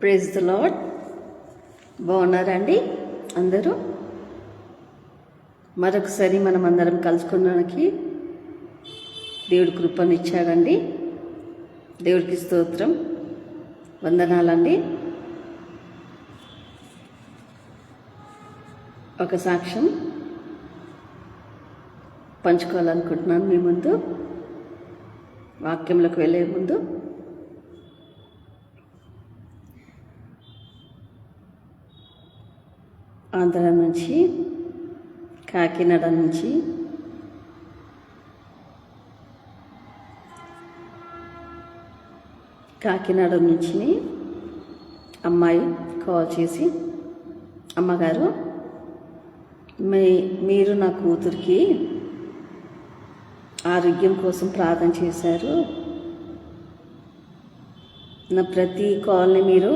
Praise the lord. బాగున్నారండి అందరూ? మరొకసారి మనం అందరం కలుసుకోవడానికి దేవుడి కృపనిచ్చాడండి. దేవుడికి స్తోత్రం, వందనాలండి. ఒక సాక్ష్యం పంచుకోవాలనుకుంటున్నాను మీ ముందు. వాక్యంలోకి వెళ్ళే ముందు ఆంధ్ర నుంచి, కాకినాడ నుంచి అమ్మాయి కాల్ చేసి, అమ్మగారు మీరు నా కూతురికి ఆరోగ్యం కోసం ప్రార్థన చేశారు, నా ప్రతి కాల్ని మీరు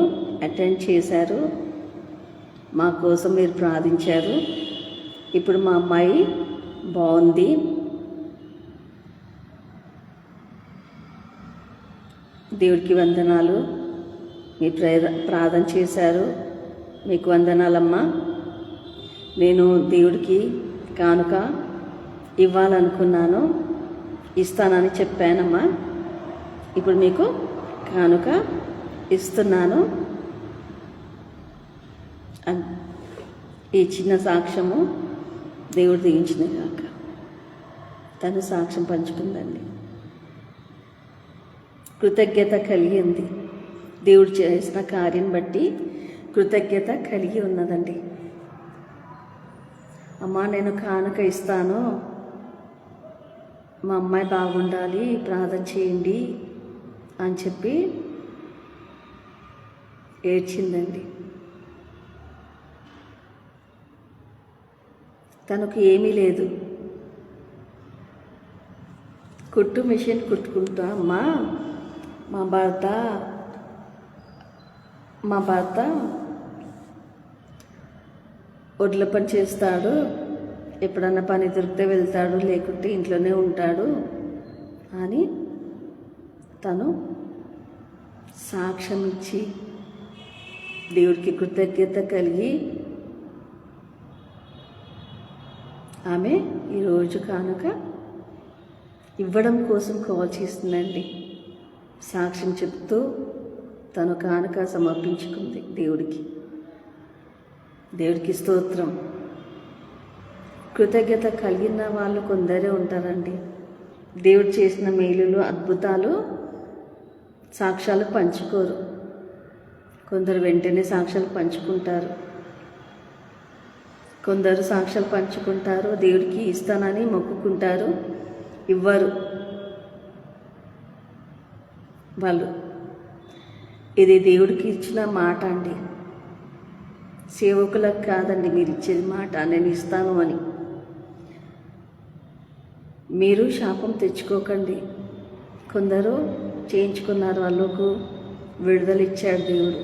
అటెండ్ చేశారు, మా కోసం మీరు ప్రార్థించారు, ఇప్పుడు మా అమ్మాయి బాగుంది, దేవుడికి వందనాలు, మీ ప్రార్థన చేశారు, మీకు వందనాలమ్మా. నేను దేవుడికి కానుక ఇవ్వాలనుకున్నాను, ఇస్తానని చెప్పానమ్మా, ఇప్పుడు మీకు కానుక ఇస్తున్నాను. ఈ చిన్న సాక్ష్యము దేవుడు దిగించిన కాక తను సాక్ష్యం పంచుకుందండి. కృతజ్ఞత కలిగింది, దేవుడు చేసిన కార్యం బట్టి కృతజ్ఞత కలిగి ఉన్నదండి. అమ్మా, నేను కానుక ఇస్తాను, మా అమ్మాయి బాగుండాలి, ప్రార్థన చేయండి అని చెప్పి ఏడ్చిందండి. తనకు ఏమీ లేదు, కుట్టు మిషన్ కుట్టుకుంటా, అమ్మా మా భర్త ఒడ్ల పని చేస్తాడు, ఎప్పుడన్నా పని దొరికితే వెళ్తాడు, లేకుంటే ఇంట్లోనే ఉంటాడు అని తను సాక్ష్యం ఇచ్చి దేవుడికి కృతజ్ఞత కలిగి ఆమె ఈరోజు కానుక ఇవ్వడం కోసం కాల్ చేస్తుందండి. సాక్ష్యం చెప్తూ తను కానుక సమర్పించుకుంది దేవుడికి స్తోత్రం. కృతజ్ఞత కలిగిన వాళ్ళు కొందరే ఉంటారండి. దేవుడు చేసిన మేలులు, అద్భుతాలు, సాక్ష్యాలు పంచుకోరు. కొందరు వెంటనే సాక్ష్యాలు పంచుకుంటారు, కొందరు సాక్ష్యాలు పంచుకుంటారు, దేవుడికి ఇస్తానని మొక్కుకుంటారు, ఇవ్వరు వాళ్ళు. ఇది దేవుడికి ఇచ్చిన మాట అండి, సేవకులకు కాదండి మీరు ఇచ్చేది మాట, నేను ఇస్తాను అని. మీరు శాపం తెచ్చుకోకండి. కొందరు చేయించుకున్నారు, వాళ్ళకు విడుదల ఇచ్చాడు దేవుడు,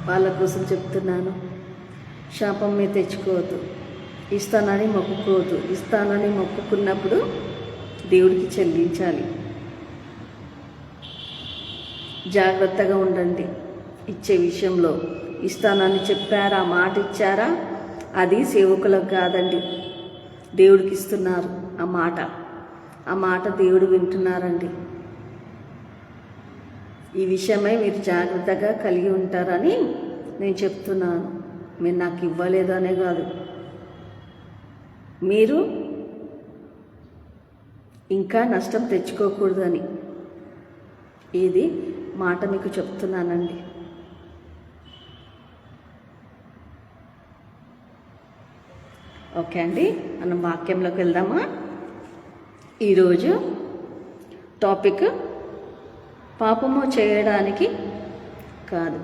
వాళ్ళ కోసం చెప్తున్నాను. శాపం మీరు తెచ్చుకోవద్దు, ఇస్తానని మొక్కుకోవద్దు. ఇస్తానని మొక్కుకున్నప్పుడు దేవుడికి చెల్లించాలి. జాగ్రత్తగా ఉండండి ఇచ్చే విషయంలో. ఇస్తానని చెప్పారా, మాట ఇచ్చారా, అది సేవకులకు కాదండి, దేవుడికి ఇస్తున్నారు ఆ మాట దేవుడు వింటున్నారండి. ఈ విషయమై మీరు జాగ్రత్తగా కలిగి ఉంటారని నేను చెప్తున్నాను. మీరు నాకు ఇవ్వలేదు అనే కాదు, మీరు ఇంకా నష్టం తెచ్చుకోకూడదని ఇది మాట మీకు చెప్తున్నానండి. ఓకే అండి, మనం వాక్యంలోకి వెళ్దామా? ఈరోజు టాపిక్ పాపము చేయడానికి కాదు,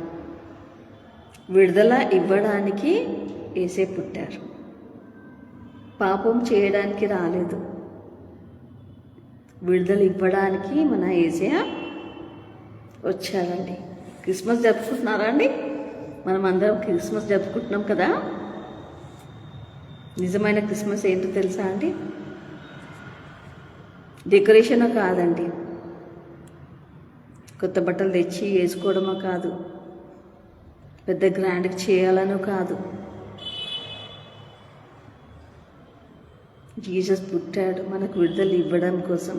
విడుదల ఇవ్వడానికి యేసే పుట్టారు. పాపం చేయడానికి రాలేదు, విడుదల ఇవ్వడానికి మన యేసయ్య వచ్చారండి. క్రిస్మస్ జరుపుకుంటున్నారా అండి? మనం అందరం క్రిస్మస్ జరుపుకుంటున్నాం కదా. నిజమైన క్రిస్మస్ ఏంటో తెలుసా అండి? డెకరేషన్ కాదండి, కొత్త బట్టలు తెచ్చి వేసుకోవడమో కాదు, పెద్ద గ్రాండ్కి చేయాలనో కాదు. జీసస్ పుట్టాడు మనకు విడుదల ఇవ్వడం కోసం,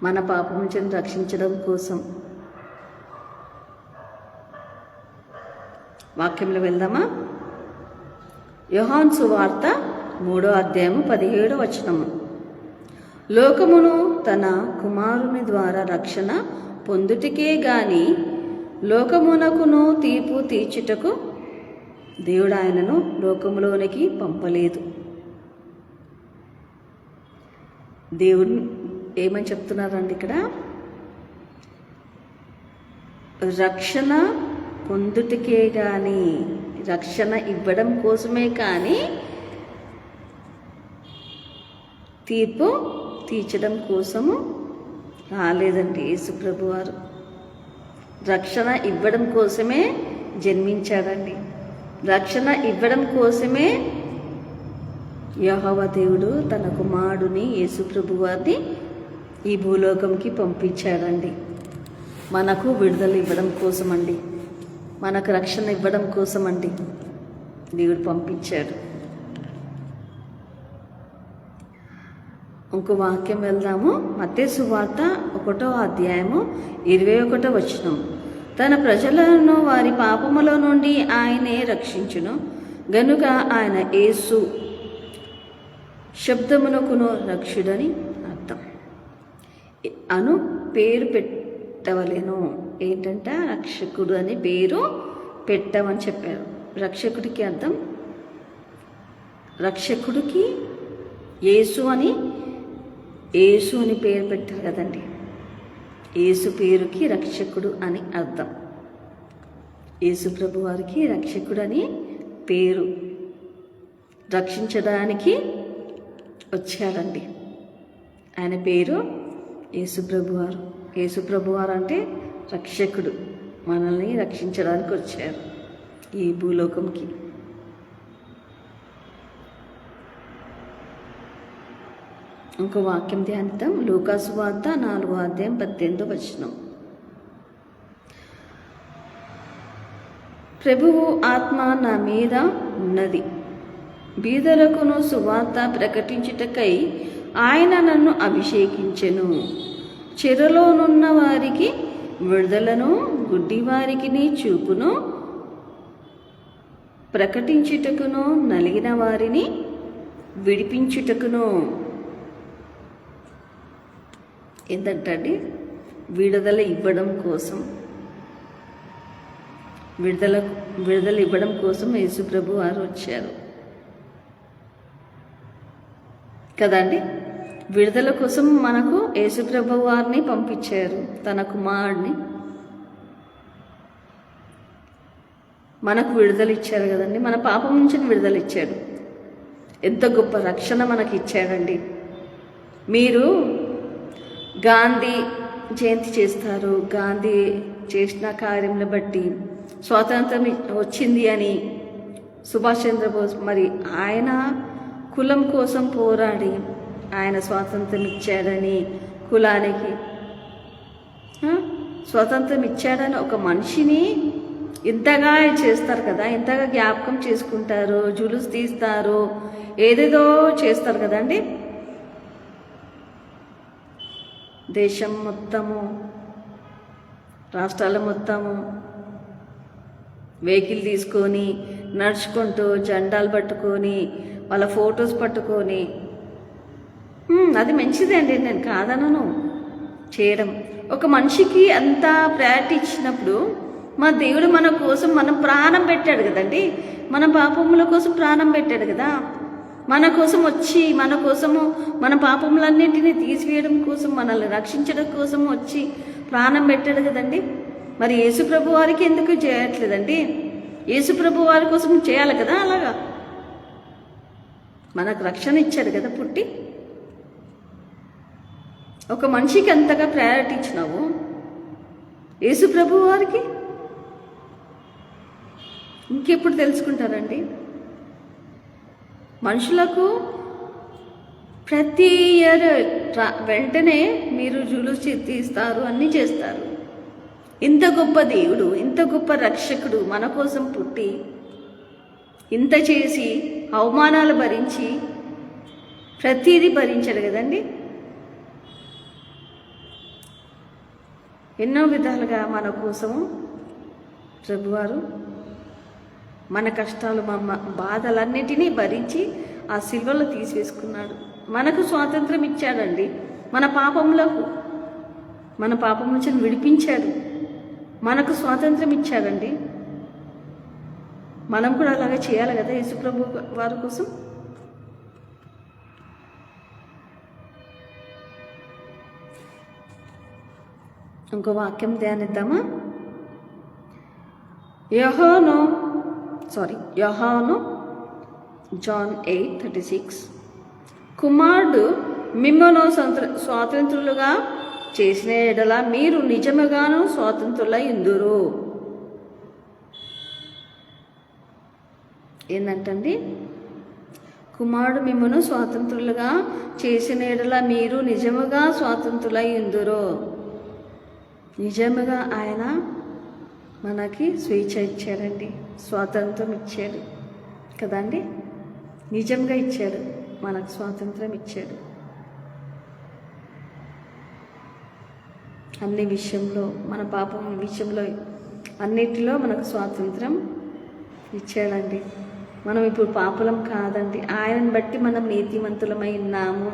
మన పాపం నుంచి రక్షించడం కోసం. వాక్యంలో వెళ్దామా? యోహాను సువార్త 3వ అధ్యాయము 17వ వచనము. లోకమును తన కుమారుని ద్వారా రక్షణ పొందుటికే గాని లోకమునకును తీర్పు తీర్చుటకు దేవుడు ఆయనను లోకములోనికి పంపలేదు. దేవుడు ఏమని చెప్తున్నారండి ఇక్కడ? రక్షణ పొందుటకే కానీ, రక్షణ ఇవ్వడం కోసమే కానీ తీర్పు తీర్చడం కోసము రాలేదండి యేసుప్రభు వారు. రక్షణ ఇవ్వడం కోసమే జన్మించాడండి. రక్షణ ఇవ్వడం కోసమే యెహోవా దేవుడు తన కుమారుడిని యేసుప్రభు వారిని ఈ భూలోకంకి పంపించాడండి. మనకు విడుదల ఇవ్వడం కోసమండి, మనకు రక్షణ ఇవ్వడం కోసమండి దేవుడు పంపించాడు. ఇంకో వాక్యం వెళ్దాము. మత్తయి సువార్త 1వ అధ్యాయము 21వ వచనం. తన ప్రజలను వారి పాపముల నుండి ఆయనే రక్షించును గనుక ఆయన యేసు శబ్దమునకును రక్షుడని అర్థం. అను పేరు పెట్టవలెను. ఏంటంట? రక్షకుడు అని పేరు పెట్టమని చెప్పారు. రక్షకుడికి అర్థం, రక్షకుడికి యేసు అని పేరు పెట్టారు కదండి. యేసు పేరుకి రక్షకుడు అని అర్థం. యేసు ప్రభు వారికి రక్షకుడు అని పేరు. రక్షించడానికి వచ్చాడండి. ఆయన పేరు యేసు ప్రభు వారు. యేసు ప్రభు వారు అంటే రక్షకుడు, మనల్ని రక్షించడానికి వచ్చారు ఈ భూలోకంకి. ఇంకో వాక్యం ధ్యానిద్దాం. లూకా సువార్త 4వ అధ్యాయం 18వ వచనం. ప్రభువు ఆత్మ నా మీద ఉన్నది, బీదలకును సువార్త ప్రకటించుటకై ఆయన నన్ను అభిషేకించెను, చెరలోనున్న వారికి విడుదలను, గుడ్డివారికి చూపును ప్రకటించుటకును, నలిగిన వారిని విడిపించుటకును. ఏంటంటే విడుదల ఇవ్వడం కోసం, విడుదల ఇవ్వడం కోసం యేసు ప్రభు వారు వచ్చారు కదండి. విడుదల కోసం మనకు యేసు ప్రభు వారిని పంపించారు, తన కుమారుడిని. మనకు విడుదల ఇచ్చారు కదండి, మన పాపం నుంచి విడుదల ఇచ్చాడు. ఎంత గొప్ప రక్షణ మనకి ఇచ్చాడండి. మీరు గాంధీ జయంతి చేస్తారు, గాంధీ చేసిన కార్యంని బట్టి స్వాతంత్రం వచ్చింది అని, సుభాష్ చంద్రబోస్ మరి ఆయన కులం కోసం పోరాడి ఆయన స్వాతంత్రం ఇచ్చాడని, కులానికి స్వాతంత్రం ఇచ్చాడని ఒక మనిషిని ఇంతగా చేస్తారు కదా, ఇంతగా జ్ఞాపకం చేసుకుంటారు, జులుసు తీస్తారు, ఏదేదో చేస్తారు కదండి. దేశం మొత్తము, రాష్ట్రాల మొత్తము వెహికల్ తీసుకొని నడుచుకుంటూ జెండాలు పట్టుకొని వాళ్ళ ఫొటోస్ పట్టుకొని, అది మంచిదే అండి, నేను కాదనను చేయడం. ఒక మనిషికి అంత ప్రయారిటీ ఇచ్చినప్పుడు మా దేవుడు మన కోసం మనం ప్రాణం పెట్టాడు కదండి, మన పాపముల కోసం ప్రాణం పెట్టాడు కదా, మన కోసం వచ్చి మన కోసము మన పాపములన్నింటినీ తీసివేయడం కోసం, మనల్ని రక్షించడం కోసం వచ్చి ప్రాణం పెట్టాడు కదండి. మరి యేసు ప్రభు వారికి ఎందుకు చేయట్లేదండి? యేసు ప్రభు వారి కోసం చేయాలి కదా. అలాగా మనకు రక్షణ ఇచ్చాడు కదా పుట్టి. ఒక మనిషికి అంతగా ప్రయారిటీ ఇచ్చినావు, యేసు ప్రభు వారికి ఇంకెప్పుడు తెలుసుకుంటారండి? మనుషులకు ప్రతి ఇయర్ వెంటనే మీరు జులుసు తీస్తారు, అన్నీ చేస్తారు. ఇంత గొప్ప దేవుడు, ఇంత గొప్ప రక్షకుడు మన కోసం పుట్టి ఇంత చేసి అవమానాలు భరించి ప్రతిదీ భరించాడు కదండి. ఎన్నో విధాలుగా మన కోసము ప్రభువారు మన కష్టాలు, మన బాధలన్నిటినీ భరించి ఆ సిలువలో తీసివేసుకున్నాడు. మనకు స్వాతంత్రం ఇచ్చాడండి. మన పాపం నుంచి విడిపించాడు. మనకు స్వాతంత్రం ఇచ్చాడండి. మనం కూడా అలాగే చేయాలి కదా యేసుప్రభు వారి కోసం. ఇంకో వాక్యం ధ్యానిద్దామా? యోహాను జాన్ 8:36 కుమారుడు మిమ్మల్ని స్వాతంత్రులుగా చేసిన ఎడల మీరు నిజముగాను స్వాతంత్రులై ఉందురు. ఏంటంటండి? కుమారుడు మిమ్మల్ని స్వాతంత్రులుగా చేసిన ఎడల మీరు నిజముగా స్వాతంత్రులై ఉందురు. నిజముగా ఆయన మనకి స్వేచ్ఛ ఇచ్చాడండి, స్వాతంత్రం ఇచ్చాడు కదండి. నిజంగా ఇచ్చాడు, మనకు స్వాతంత్రం ఇచ్చాడు. అన్ని విషయంలో, మన పాపం విషయంలో అన్నిటిలో మనకు స్వాతంత్రం ఇచ్చాడండి. మనం ఇప్పుడు పాపులం కాదండి. ఆయనను బట్టి మనం నీతిమంతులమై ఉన్నాము.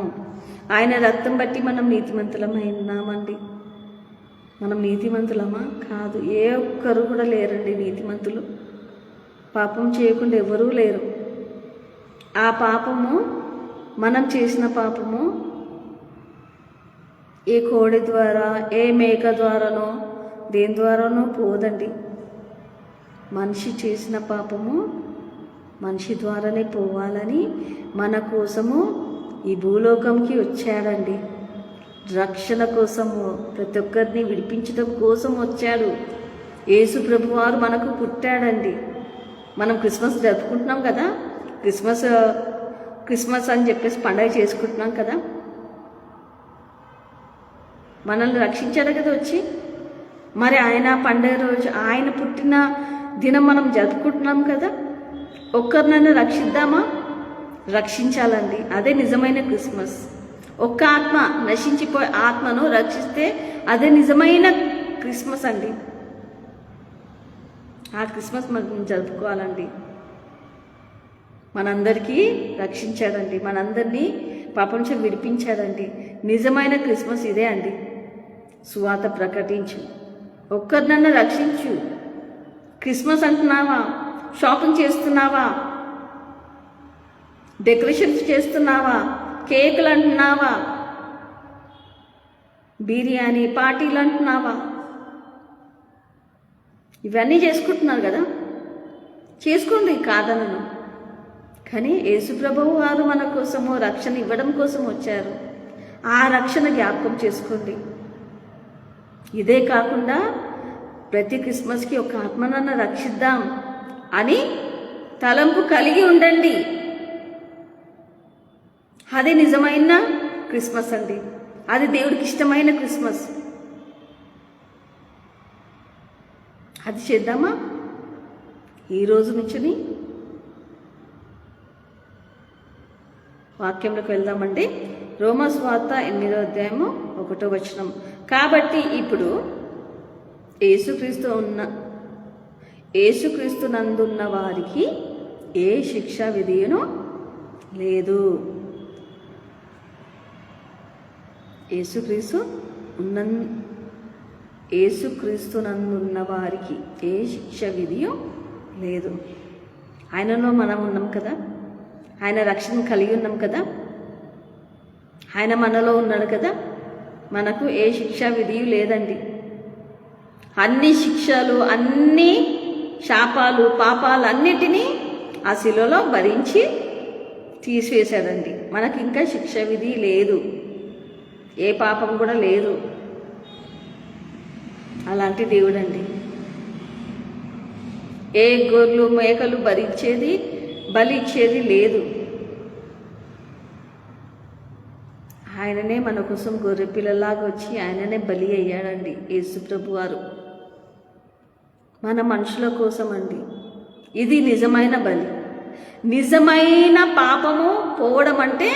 ఆయన రక్తం బట్టి మనం నీతిమంతులమై ఉన్నామండి. మనం నీతిమంతులమా? కాదు. ఏ ఒక్కరు కూడా లేరండి నీతిమంతులు. పాపం చేయకుండా ఎవరూ లేరు. ఆ పాపము, మనం చేసిన పాపము ఏ కోడి ద్వారా, ఏ మేక ద్వారానో, దేని ద్వారానో పోదండి. మనిషి చేసిన పాపము మనిషి ద్వారానే పోవాలని మన కోసము ఈ భూలోకంకి వచ్చాడండి. రక్షణ కోసము, ప్రతి ఒక్కరిని విడిపించడం కోసం వచ్చాడు. యేసు ప్రభువారు మనకు పుట్టాడండి. మనం క్రిస్మస్ జరుపుకుంటున్నాం కదా, క్రిస్మస్ అని చెప్పేసి పండగ చేసుకుంటున్నాం కదా. మనల్ని రక్షించాడు కదా వచ్చి. మరి ఆయన పండగ రోజు, ఆయన పుట్టిన దినం మనం జరుపుకుంటున్నాం కదా. ఒక్కరినైనా రక్షిద్దామా? రక్షించాలండి. అదే నిజమైన క్రిస్మస్. ఒక్క ఆత్మ, నశించిపోయే ఆత్మను రక్షిస్తే అదే నిజమైన క్రిస్మస్ అండి. ఆ క్రిస్మస్ మనం జరుపుకోవాలండి. మనందరికీ రక్షించాడండి, మనందరినీ పాపం నుంచి విడిపించాడండి. నిజమైన క్రిస్మస్ ఇదే అండి. సువార్త ప్రకటించు, ఒక్కరినన్నా రక్షించు. క్రిస్మస్ అంటున్నావా? షాపింగ్ చేస్తున్నావా? డెకరేషన్స్ చేస్తున్నావా? కేకులు అంటున్నావా? బిర్యానీ పార్టీలు అంటున్నావా? ఇవన్నీ చేసుకుంటున్నారు కదా, చేసుకోండి, కాదనను. కానీ యేసుప్రభువు వారు మన కోసము రక్షణ ఇవ్వడం కోసం వచ్చారు. ఆ రక్షణ జ్ఞాపకం చేసుకోండి. ఇదే కాకుండా ప్రతి క్రిస్మస్కి ఒక ఆత్మనన్న రక్షిద్దాం అని తలంపు కలిగి ఉండండి. అది నిజమైన క్రిస్మస్ అండి. అది దేవుడికి ఇష్టమైన క్రిస్మస్. అది చేద్దామా? ఈ రోజు నుంచి వాక్యంలోకి వెళ్దామండి. రోమాసువార్త 8వ అధ్యాయము 1వ వచనం. కాబట్టి ఇప్పుడు యేసుక్రీస్తు నందున్న వారికి ఏ శిక్షా విధియును లేదు. యేసుక్రీస్తు నందున్న వారికి ఏ శిక్ష విధియు లేదు. ఆయనలో మనం ఉన్నాం కదా, ఆయన రక్షణ కలిగి ఉన్నాం కదా, ఆయన మనలో ఉన్నాడు కదా, మనకు ఏ శిక్షా విధియు లేదండి. అన్ని శిక్షలు, అన్ని శాపాలు, పాపాలు అన్నిటినీ ఆ శిలువలో భరించి తీసివేశాడండి. మనకి ఇంకా శిక్ష విధి లేదు, ఏ పాపం కూడా లేదు. అలాంటి దేవుడండి. ఏ గొర్రెలు మేకలు బలి ఇచ్చేది లేదు. ఆయననే మన కోసం గొర్రె పిల్లలాగా వచ్చి ఆయననే బలి అయ్యాడండి యేసు ప్రభు వారు. మన మనుషుల కోసం అండి. ఇది నిజమైన బలి. నిజమైన పాపము పోవడం అంటే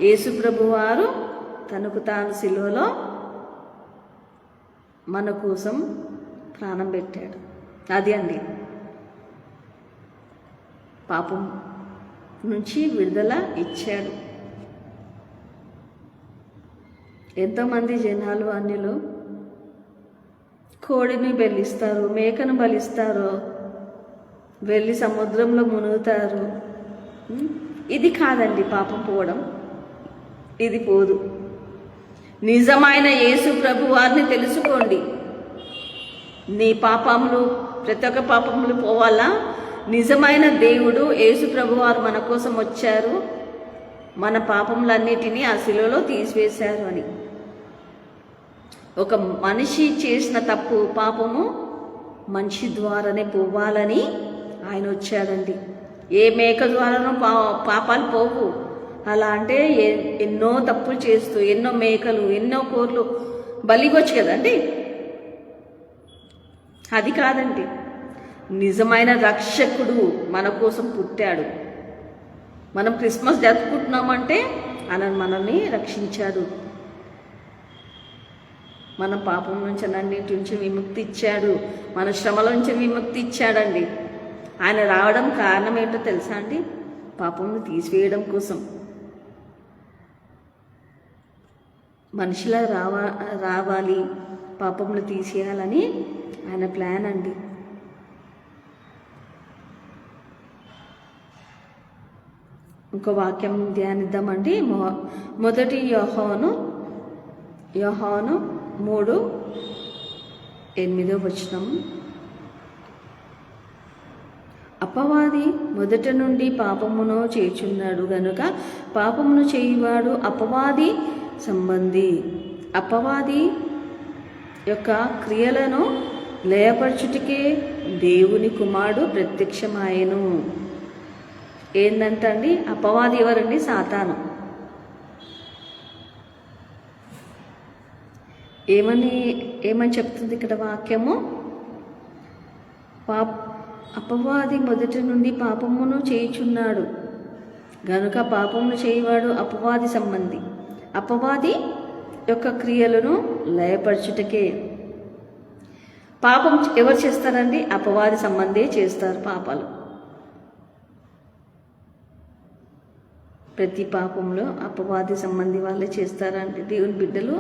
యేసుప్రభు వారు తనకు తాను సిలువలో మన కోసం ప్రాణం పెట్టాడు. అది అండి పాపం నుంచి విడుదల ఇచ్చాడు. ఎంతోమంది జనాలు అన్యులు కోడిని బలిస్తారు, మేకను బలిస్తారు, వెళ్ళి సముద్రంలో మునుగుతారు. ఇది కాదండి పాపం పోవడం, ఇది పోదు. నిజమైన యేసు ప్రభు వారిని తెలుసుకోండి. నీ పాపములు, ప్రతి ఒక్క పాపములు పోవాలా? నిజమైన దేవుడు యేసు ప్రభు వారు మన కోసం వచ్చారు, మన పాపములన్నిటినీ ఆ శిలువలో తీసివేశారు అని. ఒక మనిషి చేసిన తప్పు పాపము మనిషి ద్వారానే పోవాలని ఆయన వచ్చాడండి. ఏ మేక ద్వారానో పాపాలు పోవు. అలా అంటే ఎన్నో తప్పులు చేస్తూ ఎన్నో మేకలు ఎన్నో కోర్లు బలిగొచ్చు కదండి. అది కాదండి, నిజమైన రక్షకుడు మన కోసం పుట్టాడు. మనం క్రిస్మస్ జరుపుకుంటున్నామంటే ఆయన మనల్ని రక్షించాడు, మన పాపం నుంచి అన్నిటి నుంచి విముక్తి ఇచ్చాడు, మన శ్రమల నుంచి విముక్తి ఇచ్చాడండి. ఆయన రావడం కారణం ఏంటో తెలుసా అండి? పాపంను తీసివేయడం కోసం. మనిషిలా రావాలి, పాపంను తీసేయాలని ఆయన ప్లాన్ అండి. ఇంకో వాక్యం ధ్యానిద్దామండి. మొదటి యోహాను 3:8 అపవాది మొదట నుండి పాపమును చేయుచున్నాడు గనుక పాపమును చేయువాడు అపవాది సంబంధి. అపవాది యొక్క క్రియలను లయపరచుటకే దేవుని కుమారుడు ప్రత్యక్షమాయెను. ఏందంటండి? అపవాది ఎవరండి? సాతాను. ఏమని చెప్తుంది ఇక్కడ వాక్యము? అపవాది మొదటి నుండి పాపమును చేయుచున్నాడు గనుక పాపమును చేయువాడు అపవాది సంబంధి. అపవాది యొక్క క్రియలను లయపరచుటకే. పాపం ఎవరు చేస్తారండి? అపవాది సంబంధే చేస్తారు పాపాలు. ప్రతి పాపంలో అపవాది సంబంధి వాళ్ళే చేస్తారండి. దేవుని బిడ్డలు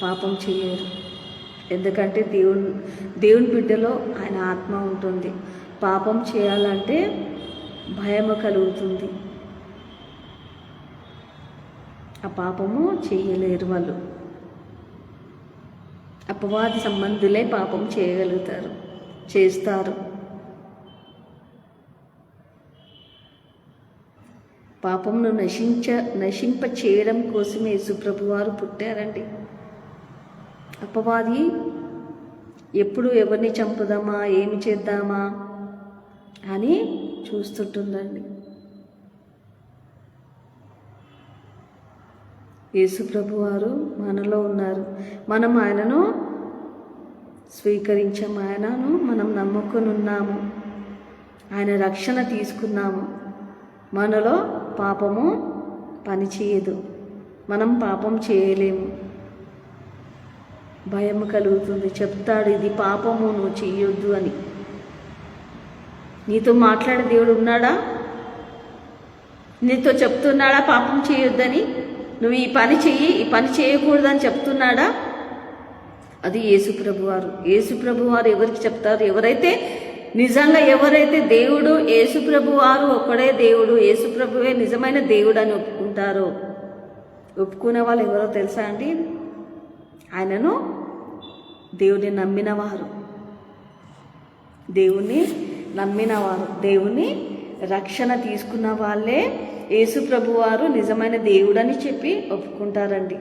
పాపం చేయరు. ఎందుకంటే దేవుని బిడ్డలో ఆయన ఆత్మ ఉంటుంది. పాపం చేయాలంటే భయము కలుగుతుంది. ఆ పాపము చేయలేరు వాళ్ళు. అపవాది సంబంధులే పాపం చేయగలుగుతారు, చేస్తారు. పాపమును నశింప చేయడం కోసమే యేసుప్రభు వారు పుట్టారండి. అపవాది ఎప్పుడు ఎవరిని చంపుదామా, ఏమి చేద్దామా అని చూస్తుంటుందండి. యేసుప్రభు వారు మనలో ఉన్నారు. మనం ఆయనను స్వీకరించాము, ఆయనను మనం నమ్ముకొని ఉన్నాము, ఆయన రక్షణ తీసుకున్నాము. మనలో పాపము పని చేయదు, మనం పాపం చేయలేము. భయం కలుగుతుంది. చెప్తాడు, ఇది పాపము, నువ్వు చెయ్యొద్దు అని. నీతో మాట్లాడే దేవుడు ఉన్నాడా? నీతో చెప్తున్నాడా పాపం చేయొద్దని? నువ్వు ఈ పని చెయ్యి, ఈ పని చేయకూడదని చెప్తున్నాడా? అది యేసుప్రభు వారు. యేసుప్రభు వారు ఎవరికి చెప్తారు? ఎవరైతే దేవుడు యేసుప్రభు వారు ఒక్కడే దేవుడు, యేసుప్రభువే నిజమైన దేవుడు అని ఒప్పుకుంటారో, ఒప్పుకునే వాళ్ళు ఎవరో తెలుసా అండి? ఆయనను దేవుని నమ్మినవారు, దేవుని రక్షణ తీసుకున్న వాళ్ళే యేసుప్రభు వారు నిజమైన దేవుడని చెప్పి ఒప్పుకుంటారండి.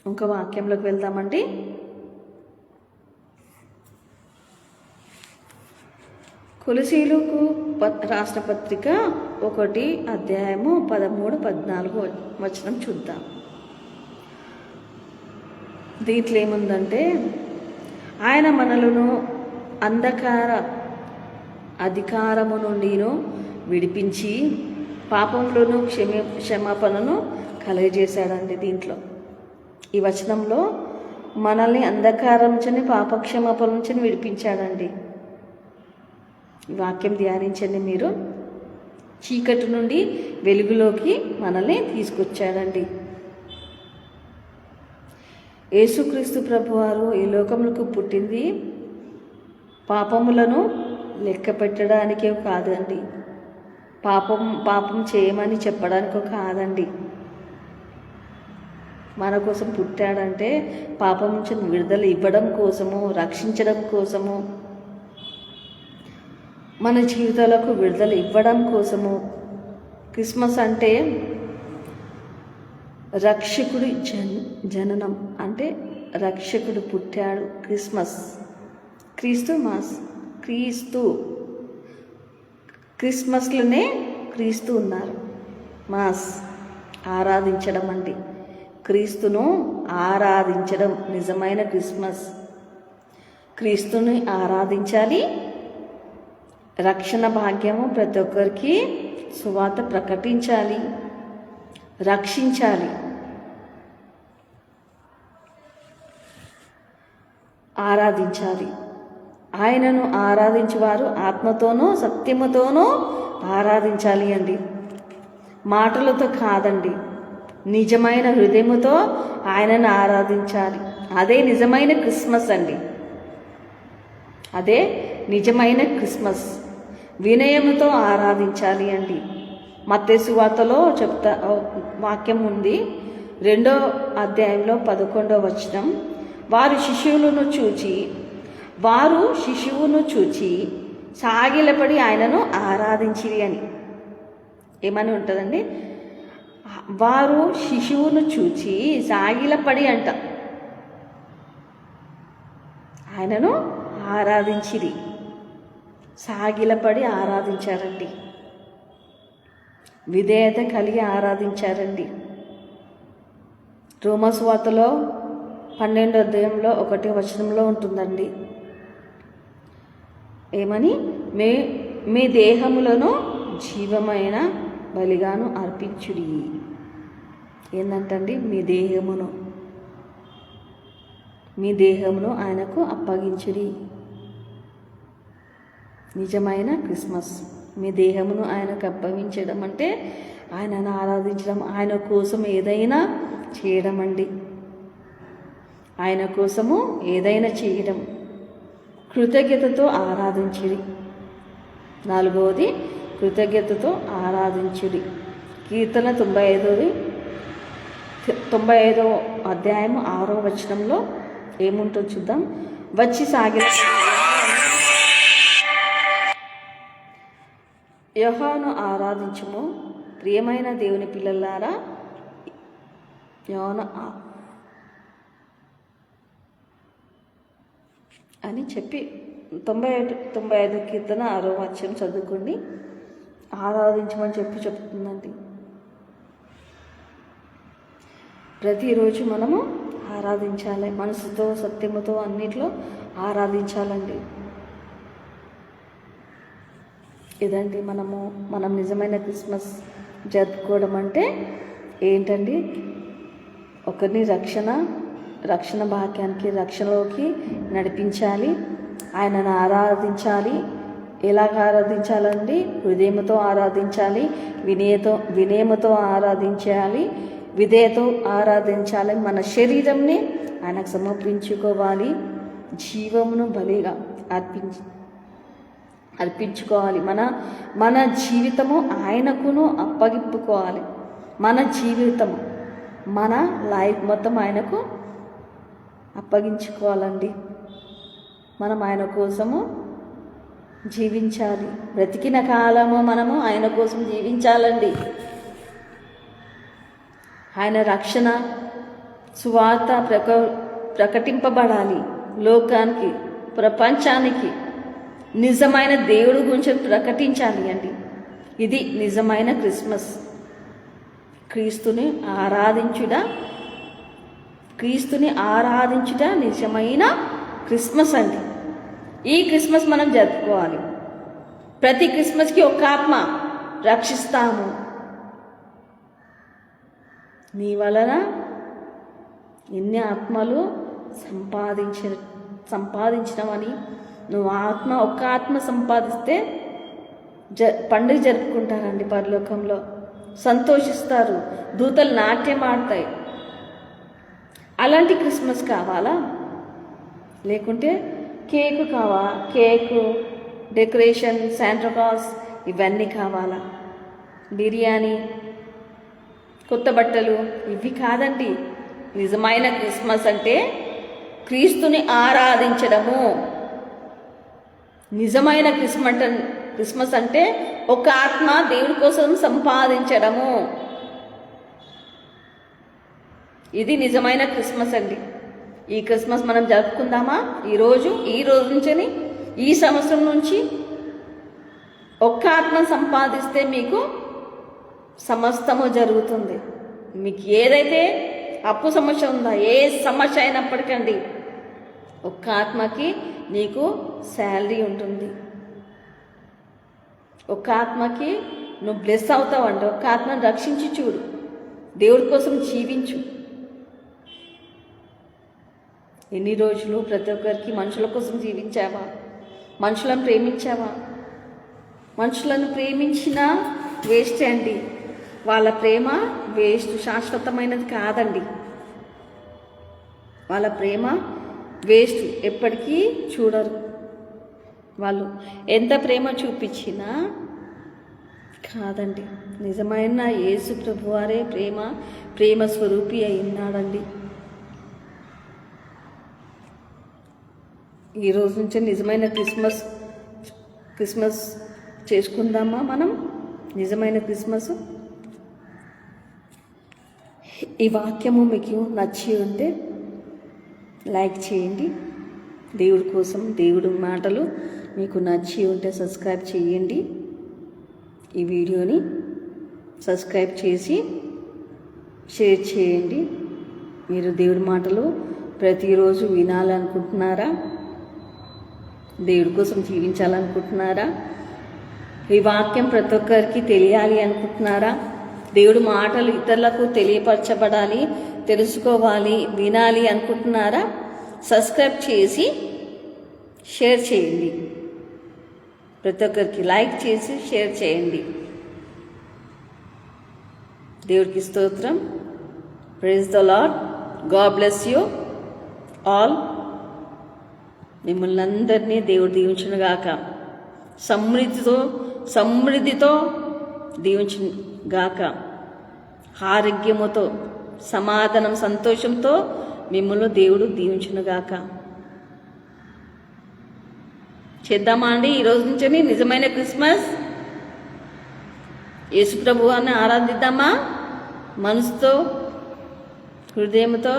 ఇంకో వాక్యంలోకి వెళ్దామండి. కొలసీలకు రాసిన పత్రిక 1 అధ్యాయము 13-14 వచనం చూద్దాం. దీంట్లో ఏముందంటే, ఆయన మనలను అంధకార అధికారము నుండిను విడిపించి పాపంలోను క్షమాపణను కలుగజేశాడండి. దీంట్లో ఈ వచనంలో మనల్ని అంధకారం నుంచి పాపక్షమాపణ నుంచి విడిపించాడండి. ఈ వాక్యం ధ్యానించండి మీరు. చీకటి నుండి వెలుగులోకి మనల్ని తీసుకొచ్చాడండి. యేసుక్రీస్తు ప్రభువారు ఈ లోకములకు పుట్టింది పాపములను లెక్క పెట్టడానికే కాదండి, పాపం చేయమని చెప్పడానికో కాదండి. మన కోసం పుట్టాడంటే పాపం నుంచి విడుదల ఇవ్వడం కోసము, రక్షించడం కోసము, మన జీవితాలకు విడుదల ఇవ్వడం కోసము. క్రిస్మస్ అంటే రక్షకుడి జననం, అంటే రక్షకుడు పుట్టాడు. క్రిస్మస్లోనే క్రీస్తు ఉన్నారు. మాస్ ఆరాధించడం అండి, క్రీస్తును ఆరాధించడం నిజమైన క్రిస్మస్. క్రీస్తుని ఆరాధించాలి, రక్షణ భాగ్యము ప్రతి ఒక్కరికి సువార్త ప్రకటించాలి, రక్షించాలి, ఆరాధించాలి. ఆయనను ఆరాధించేవారు ఆత్మతోనూ సత్యముతోనూ ఆరాధించాలి అండి, మాటలతో కాదండి, నిజమైన హృదయముతో ఆయనను ఆరాధించాలి. అదే నిజమైన క్రిస్మస్ అండి, అదే నిజమైన క్రిస్మస్. వినయముతో ఆరాధించాలి అండి. మత్తయి సువార్తలో వాక్యం ఉంది, 2వ అధ్యాయంలో 11వ వచనం. వారు శిశువును చూచి సాగిలపడి ఆయనను ఆరాధించిరి అని. ఏమని ఉంటుందండి? వారు శిశువును చూచి సాగిలపడి అంట ఆయనను ఆరాధించిరి, సాగిలపడి ఆరాధించారండి, విధేయత కలిగి ఆరాధించారండి. రోమాసువార్తలో 12వ అధ్యాయంలో 1వ వచనంలో ఉంటుందండి. ఏమని? మీ దేహములను జీవమైన బలిగాను అర్పించుడి. ఏందంటండి? మీ దేహమును ఆయనకు అప్పగించుడి. నిజమైన క్రిస్మస్. మీ దేహమును ఆయనకు అప్పగించడం అంటే ఆయనను ఆరాధించడం, ఆయన కోసం ఏదైనా చేయడం అండి, ఆయన కోసము ఏదైనా చేయడం. కృతజ్ఞతతో ఆరాధించుడి. 4వది కృతజ్ఞతతో ఆరాధించుడి. కీర్తన 95వ అధ్యాయం 6వ వచనంలో ఏముంటుందో చూద్దాం. వచ్చి సాగిల యెహోవాను ఆరాధించుము, ప్రియమైన దేవుని పిల్లలారా. యెహోవాను అని చెప్పి 95 కీర్తన 6వ వచనం చదువుకోండి. ఆరాధించమని చెప్తుందండి. ప్రతిరోజు మనము ఆరాధించాలి, మనసుతో సత్యముతో అన్నిట్లో ఆరాధించాలండి. ఇదండి మనం నిజమైన క్రిస్మస్ జరుపుకోవడం అంటే ఏంటండి? ఒకరిని రక్షణ భాగ్యానికి, రక్షణలోకి నడిపించాలి, ఆయనను ఆరాధించాలి. ఎలాగ ఆరాధించాలండి? హృదయంతో ఆరాధించాలి, వినయముతో ఆరాధించాలి, విధేయతో ఆరాధించాలి. మన శరీరంని ఆయనకు సమర్పించుకోవాలి, జీవమును బలిగా అర్పించుకోవాలి. మన జీవితము ఆయనకును అప్పగిప్పుకోవాలి. మన జీవితము, మన లైఫ్ మొత్తం ఆయనకు అప్పగించుకోవాలండి. మనం ఆయన కోసము జీవించాలి. బ్రతికిన కాలము మనము ఆయన కోసం జీవించాలండి. ఆయన రక్షణ సువార్త ప్రకటింపబడాలి లోకానికి, ప్రపంచానికి. నిజమైన దేవుడి గురించి ప్రకటించాలి అండి. ఇది నిజమైన క్రిస్మస్. క్రీస్తుని ఆరాధించుట, క్రీస్తుని ఆరాధించుట నిజమైన క్రిస్మస్ అండి. ఈ క్రిస్మస్ మనం జరుపుకోవాలి. ప్రతి క్రిస్మస్కి ఒక ఆత్మ రక్షిస్తాము. నీ వలన ఎన్ని ఆత్మలు సంపాదించినవని, నువ్వు ఒక్క ఆత్మ సంపాదిస్తే పండుగ జరుపుకుంటారండి. పరలోకంలో సంతోషిస్తారు, దూతలు నాట్యం ఆడతాయి. అలాంటి క్రిస్మస్ కావాలా? లేకుంటే కేకు డెకరేషన్, శాంటాక్లాస్ ఇవన్నీ కావాలా? బిర్యానీ, కొత్త బట్టలు ఇవి కాదండి. నిజమైన క్రిస్మస్ అంటే క్రీస్తుని ఆరాధించడము. నిజమైన క్రిస్మస్ అంటే ఒక ఆత్మ దేవుడి కోసం సంపాదించడము. ఇది నిజమైన క్రిస్మస్ అండి. ఈ క్రిస్మస్ మనం జరుపుకుందామా? ఈ రోజు నుంచి, ఈ సంవత్సరం నుంచి ఒక్క ఆత్మ సంపాదిస్తే మీకు సమస్తము జరుగుతుంది. మీకు ఏదైతే అప్పు సమస్య ఉందా, ఏ సమస్య అయినప్పటికండి, ఒక్క ఆత్మకి నీకు శాలరీ ఉంటుంది. ఒక్క ఆత్మకి నువ్వు బ్లెస్ అవుతావండి. ఒక్క ఆత్మను రక్షించి చూడు. దేవుడి కోసం జీవించు. ఎన్ని రోజులు ప్రతి ఒక్కరికి మనుషుల కోసం జీవించావా? మనుషులను ప్రేమించావా? మనుషులను ప్రేమించినా వేస్ట్ అండి. వాళ్ళ ప్రేమ వేస్ట్, శాశ్వతమైనది కాదండి. వాళ్ళ ప్రేమ వేస్ట్, ఎప్పటికీ చూడరు. వాళ్ళు ఎంత ప్రేమ చూపించినా కాదండి. నిజమైన యేసు ప్రభువారే ప్రేమ స్వరూపి అయి ఉన్నాడండి. ఈ రోజు నుంచి నిజమైన క్రిస్మస్ చేసుకుందామా మనం? నిజమైన క్రిస్మస్. ఈ వాక్యము మీకు నచ్చి ఉంటే లైక్ చేయండి. దేవుడి కోసం, దేవుడి మాటలు మీకు నచ్చి ఉంటే సబ్స్క్రైబ్ చేయండి. ఈ వీడియోని సబ్స్క్రైబ్ చేసి షేర్ చేయండి. మీరు దేవుడి మాటలు ప్రతిరోజు వినాలనుకుంటున్నారా? దేవుడి కోసం జీవించాలనుకుంటున్నారా? ఈ వాక్యం ప్రతి ఒక్కరికి తెలియాలి అనుకుంటున్నారా? దేవుడి మాటలు ఇతరులకు తెలియపరచబడాలి, తెలుసుకోవాలి, వినాలి అనుకుంటున్నారా? సబ్స్క్రైబ్ చేసి షేర్ చేయండి. ప్రతి ఒక్కరికి లైక్ చేసి షేర్ చేయండి. దేవుడికి స్తోత్రం. Praise the Lord. God bless you all. మిమ్మల్ని అందరినీ దేవుడు దీవించునుగాక. సమృద్ధితో దీవించునుగాక. ఆరోగ్యముతో, సమాధానం, సంతోషంతో మిమ్మల్ని దేవుడు దీవించునుగాక. చేద్దామా అండి? ఈరోజు నుంచి నిజమైన క్రిస్మస్. యేసు ప్రభువాన్ని ఆరాధిద్దామా? మనసుతో, హృదయంతో,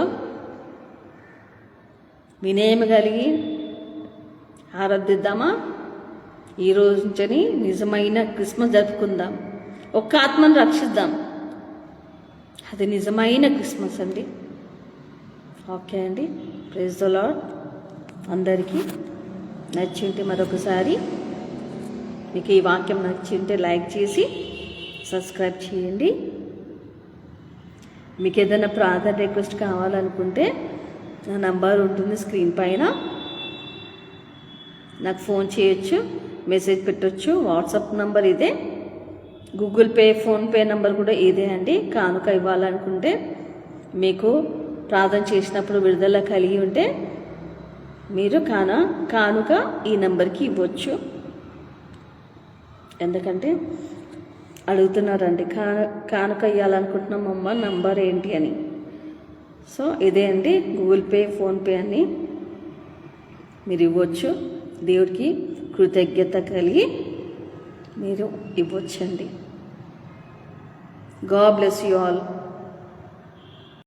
వినయం కలిగి ఆరాధిద్దామా? ఈరోజు నుంచి నిజమైన క్రిస్మస్ జరుపుకుందాం. ఒక్క ఆత్మను రక్షిద్దాం. అది నిజమైన క్రిస్మస్ అండి. ఓకే అండి. Praise the Lord. అందరికీ నచ్చి ఉంటే మరొకసారి, మీకు ఈ వాక్యం నచ్చి ఉంటే లైక్ చేసి సబ్స్క్రైబ్ చేయండి. మీకు ఏదైనా ప్రార్థన రిక్వెస్ట్ కావాలనుకుంటే నా నంబర్ ఉంటుంది స్క్రీన్ పైన. నాకు ఫోన్ చేయొచ్చు, మెసేజ్ పెట్టొచ్చు. వాట్సాప్ నంబర్ ఇదే, గూగుల్ పే, ఫోన్పే నంబర్ కూడా ఇదే అండి. కానుక ఇవ్వాలనుకుంటే, మీకు ప్రార్థన చేసినప్పుడు విడుదల కలిగి ఉంటే మీరు కానుక ఈ నంబర్కి ఇవ్వచ్చు. ఎందుకంటే అడుగుతున్నారండి, కానుక ఇవ్వాలనుకుంటున్నాం అమ్మ, నంబర్ ఏంటి అని. సో ఇదే అండి, గూగుల్ పే, ఫోన్పే అని మీరు ఇవ్వచ్చు. దేవుడికి కృతజ్ఞత కలిగి మీరు ఇవ్వచ్చండి. God bless you all.